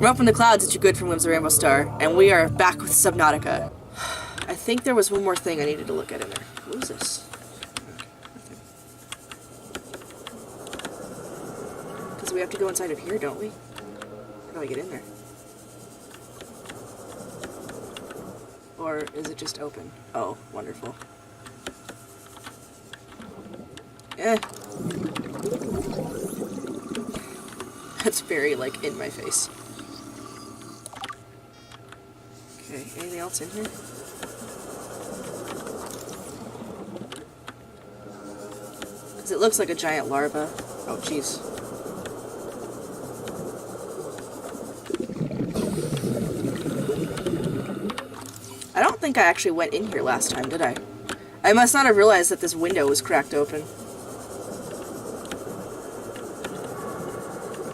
We're up in the clouds at you good from Whims the Rainbow Star, and we are back with Subnautica. I think there was one more thing I needed to look at in there. What is this? Because we have to go inside of here, don't we? How do I get in there? Or is it just open? Oh, wonderful. That's very, like, in my face. Okay, anything else in here? Because it looks like a giant larva. Oh, jeez. I don't think I actually went in here last time, did I? I must not have realized that this window was cracked open.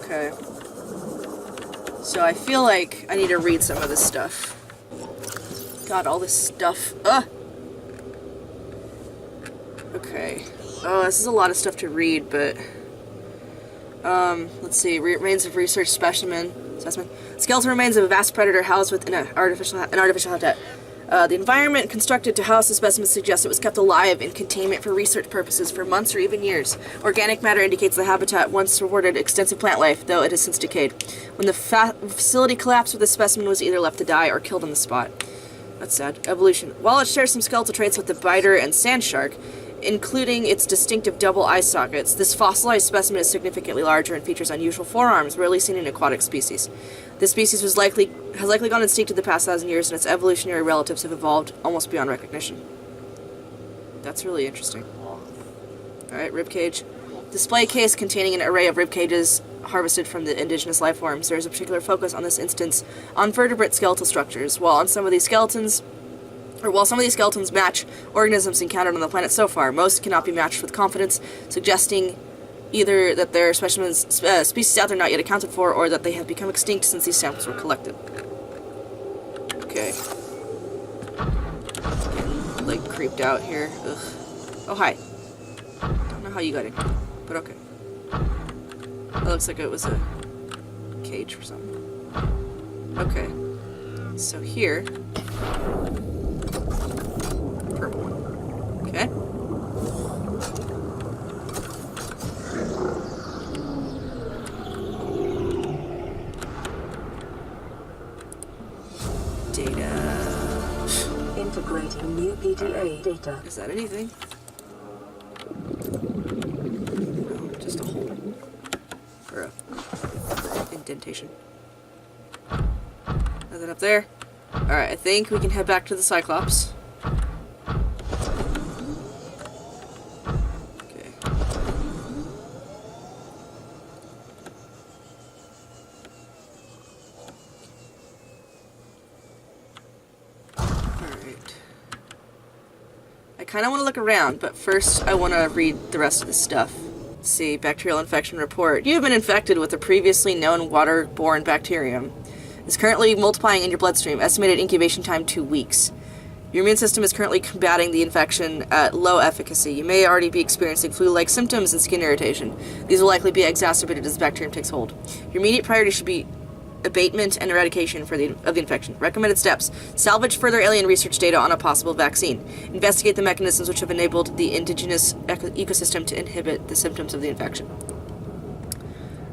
Okay. So I feel like I need to read some of this stuff. God, all this stuff. Ugh! Okay. Oh, this is a lot of stuff to read, but... let's see. Remains of research specimen. Skeletal remains of a vast predator housed within an artificial habitat. The environment constructed to house the specimen suggests it was kept alive in containment for research purposes for months or even years. Organic matter indicates the habitat once rewarded extensive plant life, though it has since decayed. When the facility collapsed, the specimen was either left to die or killed on the spot. That's sad. Evolution. While it shares some skeletal traits with the biter and sand shark, including its distinctive double eye sockets, this fossilized specimen is significantly larger and features unusual forearms, rarely seen in aquatic species. This species has likely gone extinct in the past 1,000 years, and its evolutionary relatives have evolved almost beyond recognition. That's really interesting. Alright, ribcage. Display case containing an array of rib cages harvested from the indigenous life forms. There is a particular focus on this instance on vertebrate skeletal structures. While some of these skeletons match organisms encountered on the planet so far, most cannot be matched with confidence, suggesting either that there are specimens, species out there not yet accounted for, or that they have become extinct since these samples were collected. Okay. Getting, like, creeped out here. Ugh. Oh, hi. Don't know how you got in, but okay. That looks like it was a cage or something. Okay. So here... purple one. Okay. Integrating new PDA data. Is that anything? No, just a hole. Or a indentation. Nothing up there. Alright, I think we can head back to the Cyclops. Okay. I kind of want to look around, but first I want to read the rest of this stuff. Let's see, bacterial infection report. You have been infected with a previously known waterborne bacterium. It's currently multiplying in your bloodstream. Estimated incubation time 2 weeks. Your immune system is currently combating the infection at low efficacy. You may already be experiencing flu-like symptoms and skin irritation. These will likely be exacerbated as the bacterium takes hold. Your immediate priority should be abatement and eradication of the infection. Recommended steps. Salvage further alien research data on a possible vaccine. Investigate the mechanisms which have enabled the indigenous ecosystem to inhibit the symptoms of the infection.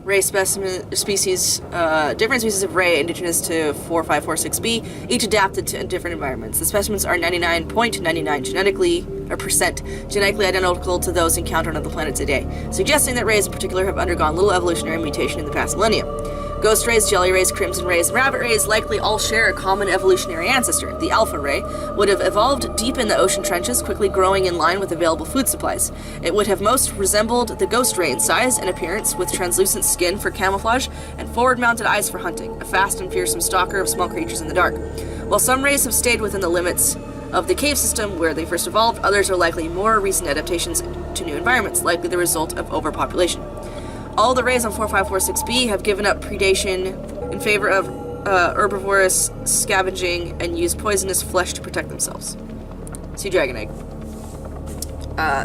Ray species, different species of ray indigenous to 4546b, each adapted to different environments. The specimens are 99.99% genetically identical to those encountered on the planet today, suggesting that rays in particular have undergone little evolutionary mutation in the past millennium. Ghost rays, jelly rays, crimson rays, and rabbit rays likely all share a common evolutionary ancestor. The alpha ray would have evolved deep in the ocean trenches, quickly growing in line with available food supplies. It would have most resembled the ghost ray in size and appearance, with translucent skin for camouflage and forward-mounted eyes for hunting, a fast and fearsome stalker of small creatures in the dark. While some rays have stayed within the limits of the cave system where they first evolved, others are likely more recent adaptations to new environments, likely the result of overpopulation. All the rays on 4546b have given up predation in favor of herbivorous scavenging and use poisonous flesh to protect themselves. Sea dragon egg.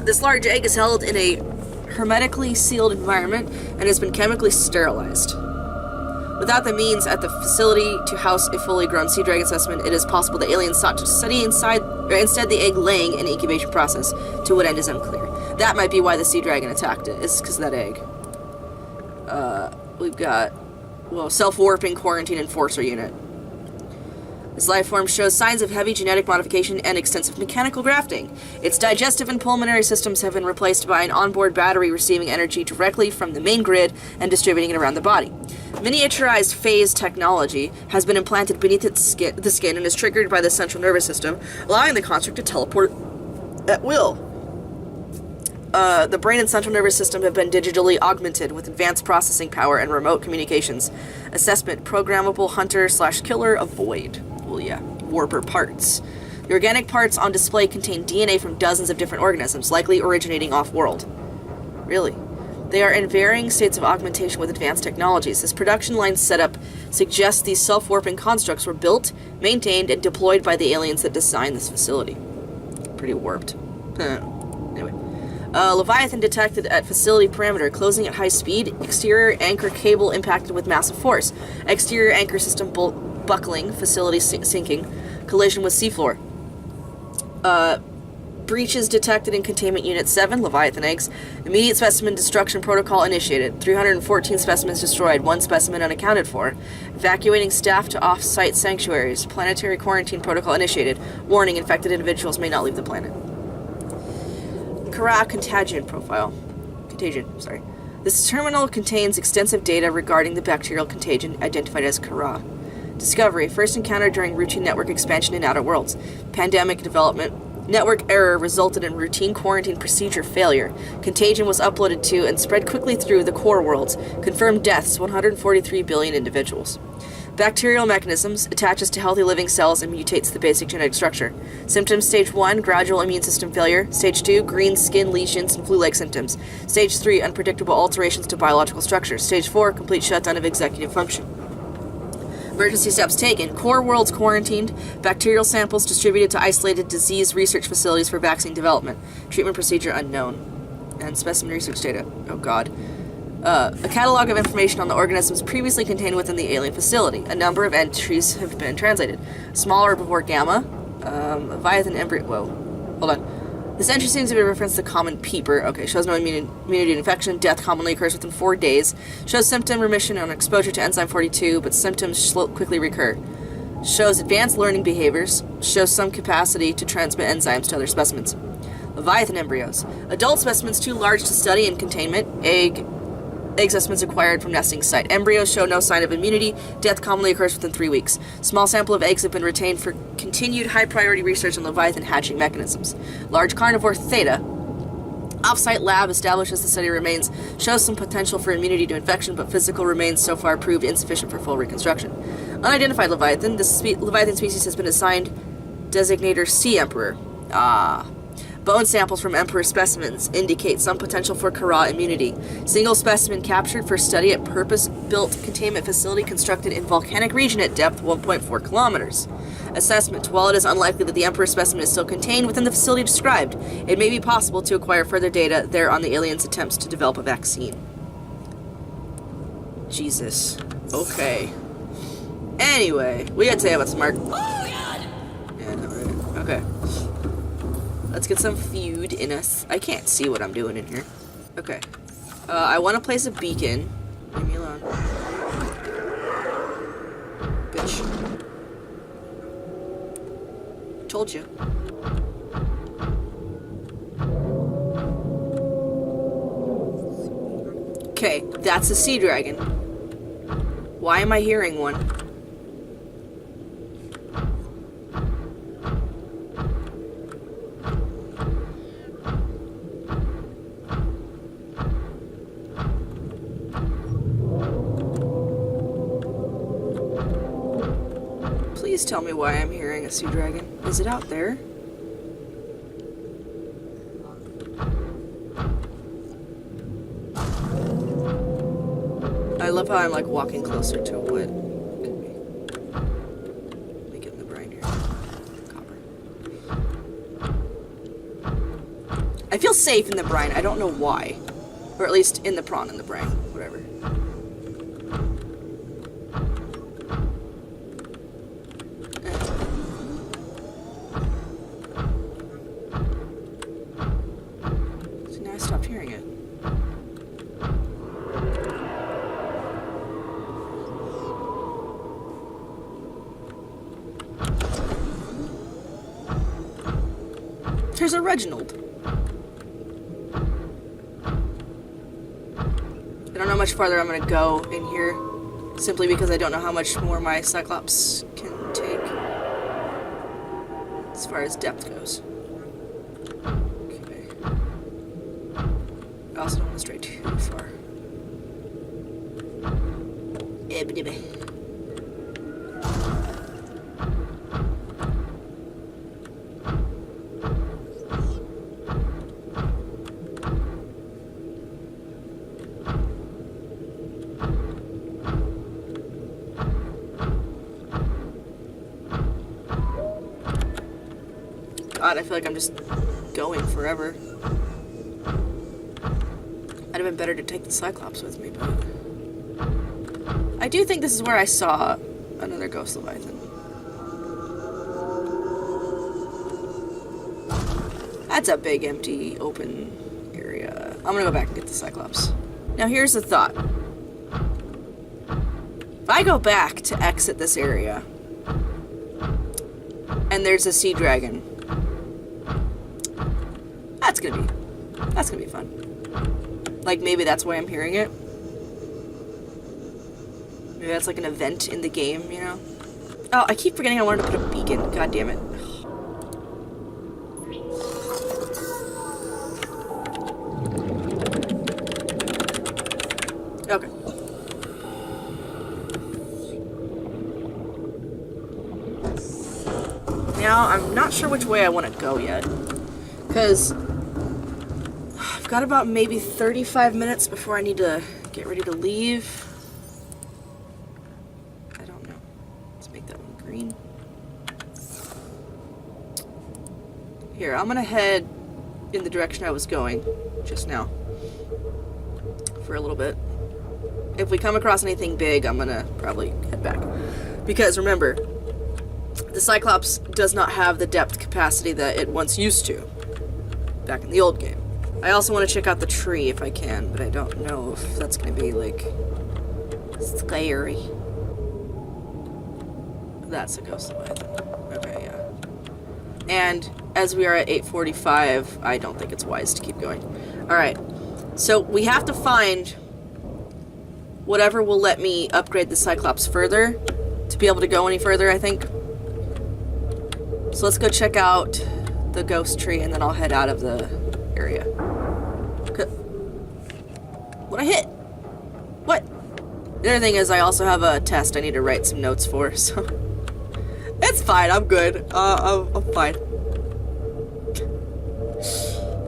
This large egg is held in a hermetically sealed environment and has been chemically sterilized. Without the means at the facility to house a fully grown sea dragon specimen, it is possible the aliens sought to study instead the egg laying and incubation process. To what end is unclear. That might be why the sea dragon attacked it. It's because of that egg. We've got, self-warping quarantine enforcer unit. This life form shows signs of heavy genetic modification and extensive mechanical grafting. Its digestive and pulmonary systems have been replaced by an onboard battery receiving energy directly from the main grid and distributing it around the body. Miniaturized phase technology has been implanted beneath the skin and is triggered by the central nervous system, allowing the construct to teleport at will. The brain and central nervous system have been digitally augmented with advanced processing power and remote communications. Assessment: programmable hunter/killer avoid. Well, yeah, warper parts. The organic parts on display contain DNA from dozens of different organisms, likely originating off-world. Really? They are in varying states of augmentation with advanced technologies. This production line setup suggests these self-warping constructs were built, maintained, and deployed by the aliens that designed this facility. Pretty warped. Anyway. Leviathan detected at facility perimeter, closing at high speed. Exterior anchor cable impacted with massive force. Exterior anchor system buckling, facility sinking. Collision with seafloor. Breaches detected in Containment Unit 7, Leviathan eggs. Immediate specimen destruction protocol initiated. 314 specimens destroyed, 1 specimen unaccounted for. Evacuating staff to off-site sanctuaries. Planetary quarantine protocol initiated. Warning, infected individuals may not leave the planet. Kara contagion profile. Contagion. This terminal contains extensive data regarding the bacterial contagion identified as Kara. Discovery. First encountered during routine network expansion in Outer Worlds. Pandemic development. Network error resulted in routine quarantine procedure failure. Contagion was uploaded to and spread quickly through the core worlds. Confirmed deaths, 143 billion individuals. Bacterial mechanisms, attaches to healthy living cells and mutates the basic genetic structure. Symptoms: Stage 1, gradual immune system failure. Stage 2, green skin lesions and flu-like symptoms. Stage 3, unpredictable alterations to biological structure. Stage 4, complete shutdown of executive function. Emergency steps taken. Core worlds quarantined. Bacterial samples distributed to isolated disease research facilities for vaccine development. Treatment procedure unknown. And specimen research data. Oh god. A catalog of information on the organisms previously contained within the alien facility. A number of entries have been translated. Small herbivore gamma. Leviathan embryo. Whoa. Hold on. This entry seems to be a reference to common peeper. Okay, shows no immunity to infection. Death commonly occurs within 4 days. Shows symptom remission on exposure to enzyme 42, but symptoms quickly recur. Shows advanced learning behaviors. Shows some capacity to transmit enzymes to other specimens. Leviathan embryos. Adult specimens too large to study in containment. Egg specimens acquired from nesting site. Embryos show no sign of immunity. Death commonly occurs within 3 weeks. Small sample of eggs have been retained for continued high-priority research on Leviathan hatching mechanisms. Large carnivore theta. Off-site lab established as the study remains. Shows some potential for immunity to infection, but physical remains so far proved insufficient for full reconstruction. Unidentified Leviathan. This Leviathan species has been assigned designator Sea Emperor. Bone samples from Emperor specimens indicate some potential for Kara immunity. Single specimen captured for study at purpose-built containment facility constructed in volcanic region at depth 1.4 kilometers. Assessment. While it is unlikely that the Emperor specimen is still contained within the facility described, it may be possible to acquire further data there on the aliens' attempts to develop a vaccine. Jesus. Okay. Anyway, we gotta say about Smart. Oh, God! Yeah, no, right. Okay. Let's get some food in us. I can't see what I'm doing in here. Okay. I want to place a beacon. Leave me alone. Bitch. Told you. Okay, that's a sea dragon. Why am I hearing one? Please tell me why I'm hearing a sea dragon. Is it out there? I love how I'm like walking closer to what could be. Let me get in the brine here. Copper. I feel safe in the brine. I don't know why. Or at least in the prawn in the brine. Whatever. There's a Reginald. I don't know how much farther I'm gonna go in here, simply because I don't know how much more my Cyclops can take as far as depth goes. Okay. I also don't want to stray too far. God, I feel like I'm just going forever. I'd have been better to take the Cyclops with me, but... I do think this is where I saw another Ghost Leviathan. That's a big, empty, open area. I'm gonna go back and get the Cyclops. Now here's the thought. If I go back to exit this area, and there's a sea dragon, that's gonna be fun. Like, maybe that's why I'm hearing it. Maybe that's like an event in the game, you know? Oh, I keep forgetting I wanted to put a beacon. God damn it. Okay. Now, I'm not sure which way I want to go yet. Because I've got about maybe 35 minutes before I need to get ready to leave. I don't know. Let's make that one green. Here, I'm gonna head in the direction I was going just now for a little bit. If we come across anything big, I'm gonna probably head back. Because remember, the Cyclops does not have the depth capacity that it once used to back in the old game. I also want to check out the tree if I can, but I don't know if that's going to be, like, scary. That's a Ghost Leviathan. Okay, yeah. And as we are at 8:45, I don't think it's wise to keep going. Alright, so we have to find whatever will let me upgrade the Cyclops further to be able to go any further, I think. So let's go check out the ghost tree, and then I'll head out of the area. What I hit? What? The other thing is I also have a test I need to write some notes for, so... It's fine, I'm good. I'm fine.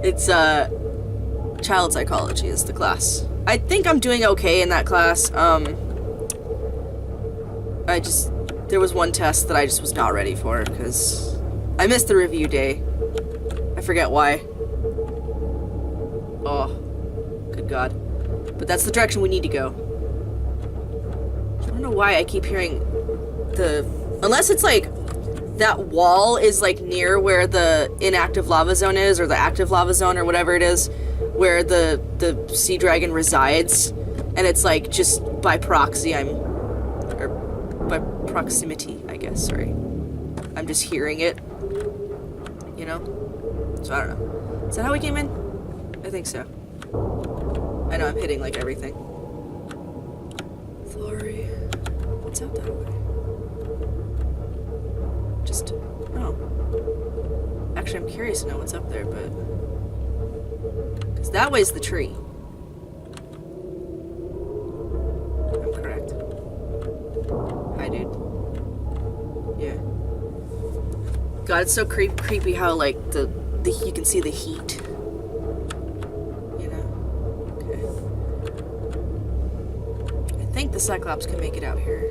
It's, child psychology is the class. I think I'm doing okay in that class. There was one test that I just was not ready for, because I missed the review day. I forget why. Oh, good God. But that's the direction we need to go. I don't know why I keep hearing the... Unless it's like, that wall is like near where the inactive lava zone is, or the active lava zone, or whatever it is, where the sea dragon resides, and it's like just by proxy or by proximity, I guess, sorry. I'm just hearing it, you know? So I don't know. Is that how we came in? I think so. I know I'm hitting like everything. Flory. What's out that way? Just, oh. Actually, I'm curious to know what's up there, but... Because that way's the tree. I'm correct. Hi, dude. Yeah. God, it's so creepy how, like, you can see the heat. You know? Okay. I think the Cyclops can make it out here.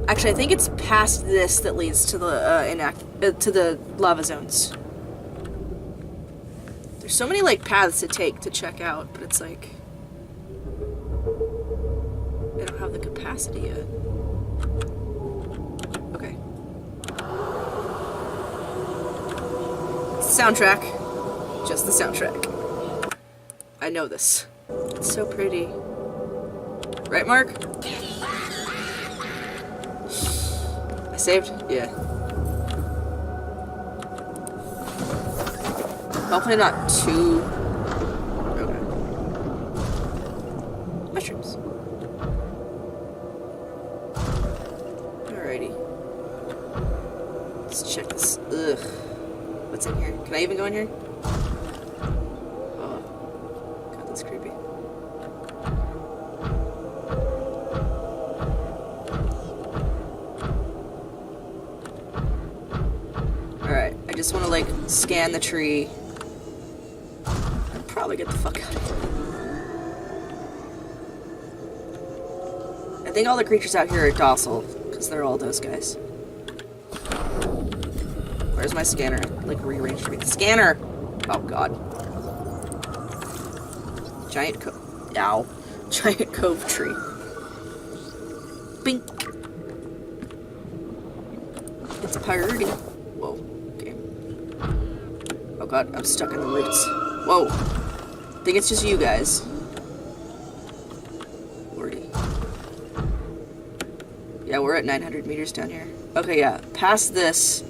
Actually, I think it's past this that leads to the to the lava zones. There's so many like paths to take to check out, but it's like I don't have the capacity yet. Okay. Soundtrack. Just the soundtrack. I know this. It's so pretty. Right, Mark? I saved? Yeah. Hopefully not too... Okay. Mushrooms. Alrighty. Let's check this. Ugh. What's in here? Can I even go in here? Oh. God, that's creepy. Alright, I just want to, like, scan the tree. And probably get the fuck out of here. I think all the creatures out here are docile, because they're all those guys. Where's my scanner? Like, rearranged me. Scanner! Oh, God. Giant cove. Ow. Giant cove tree. Bink. It's a party. Whoa. Okay. Oh, God. I'm stuck in the roots. Whoa. I think it's just you guys. Lordy. Yeah, we're at 900 meters down here. Okay, yeah. Past this...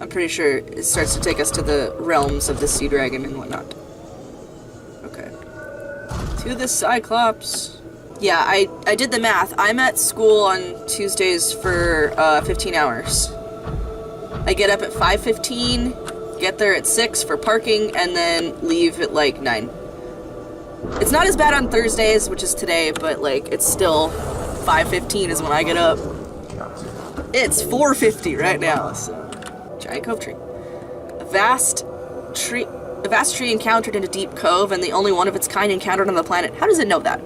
I'm pretty sure it starts to take us to the realms of the sea dragon and whatnot. Okay. To the Cyclops. Yeah, I did the math. I'm at school on Tuesdays for 15 hours. I get up at 5:15, get there at 6 for parking, and then leave at like 9. It's not as bad on Thursdays, which is today, but like it's still 5:15 is when I get up. It's 4:50 right now, so. Giant cove tree. A vast tree encountered in a deep cove, and the only one of its kind encountered on the planet. How does it know that?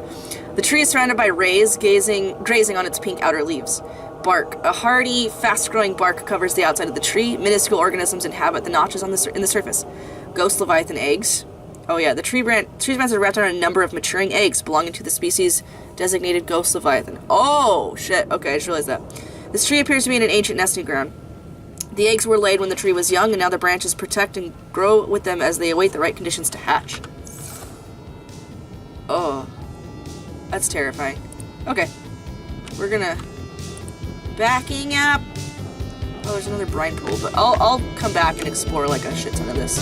The tree is surrounded by rays, grazing on its pink outer leaves. Bark. A hardy, fast-growing bark covers the outside of the tree. Minuscule organisms inhabit the notches in the surface. Ghost leviathan eggs. Oh yeah, the tree's branches are wrapped around a number of maturing eggs belonging to the species designated ghost leviathan. Oh, shit. Okay, I just realized that. This tree appears to be in an ancient nesting ground. The eggs were laid when the tree was young, and now the branches protect and grow with them as they await the right conditions to hatch. Oh. That's terrifying. Okay. We're gonna... Backing up. Oh, there's another brine pool, but I'll come back and explore like a shit ton of this.